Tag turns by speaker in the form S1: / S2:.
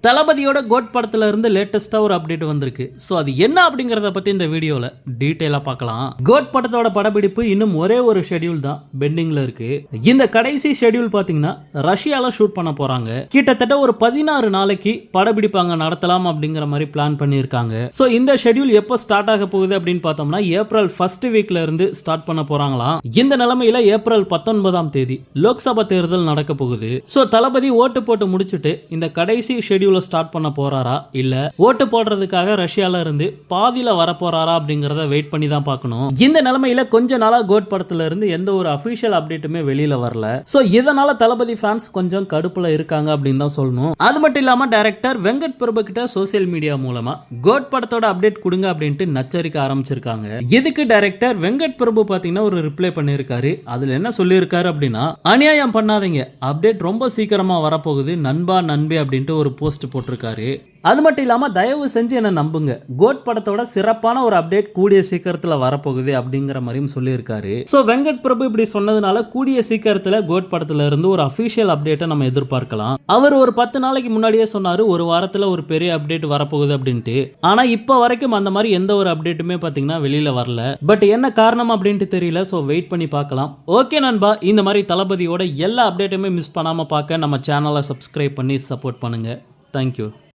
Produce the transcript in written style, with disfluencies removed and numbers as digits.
S1: தளபதியோட கோட் படத்துல இருந்து லேட்டஸ்டா ஒரு அப்டேட் வந்திருக்கு. சோ அது என்ன அப்படிங்கறத பத்தி இந்த வீடியோல டீடைலா பார்க்கலாம். கோட் படத்தோட படப்பிடிப்பு இன்னும் ஒரே ஒரு ஷெட்யூல் தான் பெண்டிங்ல இருக்கு. இந்த கடைசி ஷெட்யூல் பாத்தீங்கன்னா ரஷ்யால ஷூட் பண்ண போறாங்க. கிட்டத்தட்ட ஒரு 16 நாளைக்கு படப்பிடிப்பு அங்க நடத்தலாம் அப்படிங்கிற மாதிரி பிளான் பண்ணிருக்காங்க. சோ இந்த ஷெட்யூல் எப்ப ஸ்டார்ட் ஆக போகுது அப்படின்னு பார்த்தோம்னா ஏப்ரல் ஃபர்ஸ்ட் வீக்ல இருந்து ஸ்டார்ட் பண்ண போறாங்களாம். இந்த நிலைமையில ஏப்ரல் 19ஆம் தேதி லோக்சபா தேர்தல் நடக்க போகுது. சோ தளபதி ஓட்டு போட்டு முடிச்சுட்டு இந்த கடைசி ஷெட்யூல் ஸ்டார்ட் பண்ண போறாரா இல்ல ஓட்டு போடுறதுக்காக ரஷ்யால இருந்து பாதியில வர போறாரா அப்படிங்கறத வெயிட் பண்ணி தான் பார்க்கணும். இந்த நிலைமையில கொஞ்ச நாளா கோட் படத்துல இருந்து எந்த ஒரு அபிஷியல் அப்டேட்டுமே வெளியில வரல. சோ இதனால தளபதி ஃபேன்ஸ் கொஞ்சம் கடுப்புல இருக்காங்க அப்படின்னு தான் சொல்லணும். அது மட்டும் இல்லாம டைரக்டர் வெங்கட் பிரபு கிட்ட சோசியல் மீடியா மூலமா கோட் படத்தோட அப்டேட் கொடுங்க அப்படின்ட்டு நச்சரிக்க ஆரம்பிச்சிருக்காங்க. இதுக்கு டைரக்டர் வெங்கட் பிரபு பாத்தீங்கன்னா ஒரு ரிப்ளை பண்ணிருக்காரு. அதுல என்ன சொல்லியிருக்காரு அப்படின்னா, அநியாயம் பண்ணாதீங்க, அப்டேட் ரொம்ப சீக்கிரமா வரப்போகுது நண்பா நண்பே அப்படின்ட்டு ஒரு போஸ்ட் போட்டிருக்காரு. அது மட்டும் இல்லாம தயவு செஞ்சு என்ன நம்புங்க, கோட் படத்தோட சிறப்பான ஒரு அப்டேட் கூடிய சீக்கிரத்துல வரப்போகுது அப்படிங்கிற மாதிரியும் சொல்லியிருக்காரு. சோ வெங்கட் பிரபு இப்படி சொன்னதுனால கூடிய சீக்கிரத்துல கோட் படத்துல இருந்து ஒரு அபிஷியல் அப்டேட்டை நம்ம எதிர்பார்க்கலாம். அவர் ஒரு 10 நாளைக்கு முன்னாடியே சொன்னாரு ஒரு வாரத்துல ஒரு பெரிய அப்டேட் வரப்போகுது அப்படின்ட்டு. ஆனா இப்ப வரைக்கும் அந்த மாதிரி எந்த ஒரு அப்டேட்டுமே பாத்தீங்கன்னா வெளியில வரல. பட் என்ன காரணம் அப்படின்ட்டு தெரியல. சோ வெயிட் பண்ணி பார்க்கலாம். ஓகே நண்பா, இந்த மாதிரி தளபதியோட எல்லா அப்டேட்டுமே மிஸ் பண்ணாம பார்க்க நம்ம சேனலை சப்ஸ்கிரைப் பண்ணி சப்போர்ட் பண்ணுங்க. தேங்க்யூ.